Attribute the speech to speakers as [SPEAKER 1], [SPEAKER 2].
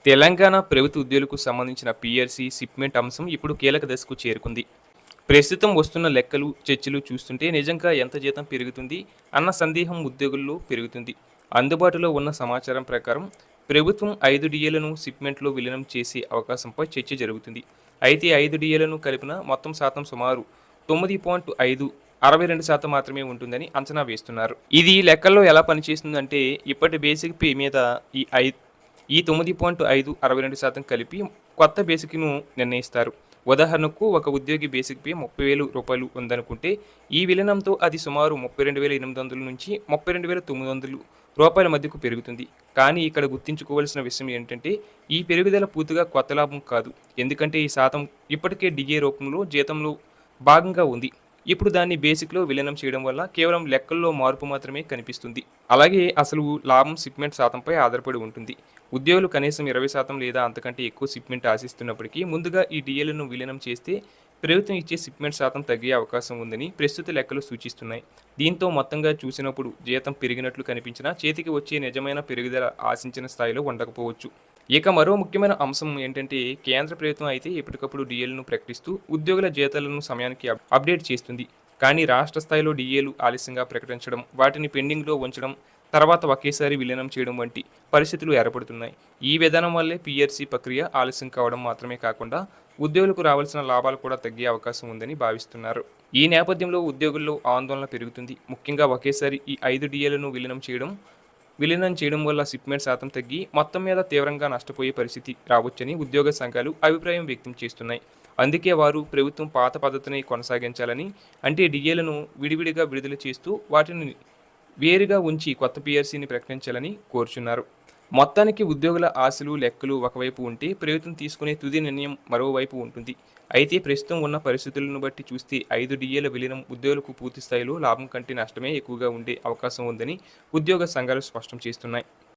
[SPEAKER 1] తెలంగాణ ప్రభుత్వ ఉద్యోగులకు సంబంధించిన పీఆర్సీ, సిప్‌మెంట్ అంశం ఇప్పుడు కీలక దశకు చేరుకుంది. ప్రస్తుతం వస్తున్న లెక్కలు, చర్చలు చూస్తుంటే నిజంగా ఎంత జీతం పెరుగుతుంది అన్న సందేహం ఉద్యోగుల్లో పెరుగుతుంది. అందుబాటులో ఉన్న సమాచారం ప్రకారం ప్రభుత్వం 5 డిఏలను సిప్‌మెంట్‌లో విలీనం చేసే అవకాశంపై చర్చ జరుగుతుంది. అయితే 5 డిఏలను కలిపిన మొత్తం శాతం సుమారు 9.5 62% మాత్రమే ఉంటుందని అంచనా వేస్తున్నారు. ఇది లెక్కల్లో ఎలా పనిచేస్తుందంటే ఇప్పటి బేసిక్ పే మీద ఈ ఐ ఈ 9.5 62% కలిపి కొత్త బేసిక్‌ను నిర్ణయిస్తారు. ఉదాహరణకు ఒక ఉద్యోగి బేసిక్ పే రూ. 30,000 ఉందనుకుంటే ఈ విలీనంతో అది సుమారు 32,800 నుంచి 32,900 మధ్యకు పెరుగుతుంది. కానీ ఇక్కడ గుర్తుంచుకోవాల్సిన విషయం ఏంటంటే ఈ పెరుగుదల పూర్తిగా కొత్త లాభం కాదు. ఎందుకంటే ఈ శాతం ఇప్పటికే డిఏ రూపంలో జీతంలో భాగంగా ఉంది. ఇప్పుడు దాన్ని బేసిక్‌లో విలీనం చేయడం వల్ల కేవలం లెక్కల్లో మార్పు మాత్రమే కనిపిస్తుంది. అలాగే అసలు లాభం షిప్‌మెంట్ శాతంపై ఆధారపడి ఉంటుంది. ఉద్యోగులు కనీసం 20% లేదా అంతకంటే ఎక్కువ షిప్‌మెంట్ ఆశిస్తున్నప్పటికీ ముందుగా ఈ డీఏలను విలీనం చేస్తే ప్రభుత్వం ఇచ్చే షిప్‌మెంట్ శాతం తగ్గే అవకాశం ఉందని ప్రస్తుత లెక్కలు సూచిస్తున్నాయి. దీంతో మొత్తంగా చూసినప్పుడు జీతం పెరిగినట్లు కనిపించినా చేతికి వచ్చే నిజమైన పెరుగుదల ఆశించిన స్థాయిలో ఉండకపోవచ్చు. ఇక మరో ముఖ్యమైన అంశం ఏంటంటే కేంద్ర ప్రభుత్వం అయితే ఎప్పటికప్పుడు డీఏలను ప్రకటిస్తూ ఉద్యోగుల జీతాలను సమయానికి అప్డేట్ చేస్తుంది. కానీ రాష్ట్ర స్థాయిలో డీఏలు ఆలస్యంగా ప్రకటించడం, వాటిని పెండింగ్లో ఉంచడం, తర్వాత ఒకేసారి విలీనం చేయడం వంటి పరిస్థితులు ఏర్పడుతున్నాయి. ఈ విధానం వల్లే పీఆర్సీ ప్రక్రియ ఆలస్యం కావడం మాత్రమే కాకుండా ఉద్యోగులకు రావాల్సిన లాభాలు కూడా తగ్గే అవకాశం ఉందని భావిస్తున్నారు. ఈ నేపథ్యంలో ఉద్యోగుల్లో ఆందోళన పెరుగుతుంది. ముఖ్యంగా ఒకేసారి ఈ 5 డీఏలను విలీనం చేయడం వల్ల షిప్‌మెంట్ శాతం తగ్గి మొత్తం మీద తీవ్రంగా నష్టపోయే పరిస్థితి రావచ్చని ఉద్యోగ సంఘాలు అభిప్రాయం వ్యక్తం చేస్తున్నాయి. అందుకే వారు ప్రభుత్వం పాత పద్ధతిని కొనసాగించాలని, అంటే డీఏలను విడివిడిగా విడుదల చేస్తూ వాటిని వేరుగా ఉంచి కొత్త పీఆర్సీని ప్రకటించాలని కోరుచున్నారు. మొత్తానికి ఉద్యోగుల ఆశలు, లెక్కలు ఒకవైపు ఉంటే ప్రభుత్వం తీసుకునే తుది నిర్ణయం మరోవైపు ఉంటుంది. అయితే ప్రస్తుతం ఉన్న పరిస్థితులను బట్టి చూస్తే 5 డీఏల విలీనం ఉద్యోగులకు పూర్తి స్థాయిలో లాభం కంటే నష్టమే ఎక్కువగా ఉండే అవకాశం ఉందని ఉద్యోగ సంఘాలు స్పష్టం చేస్తున్నాయి.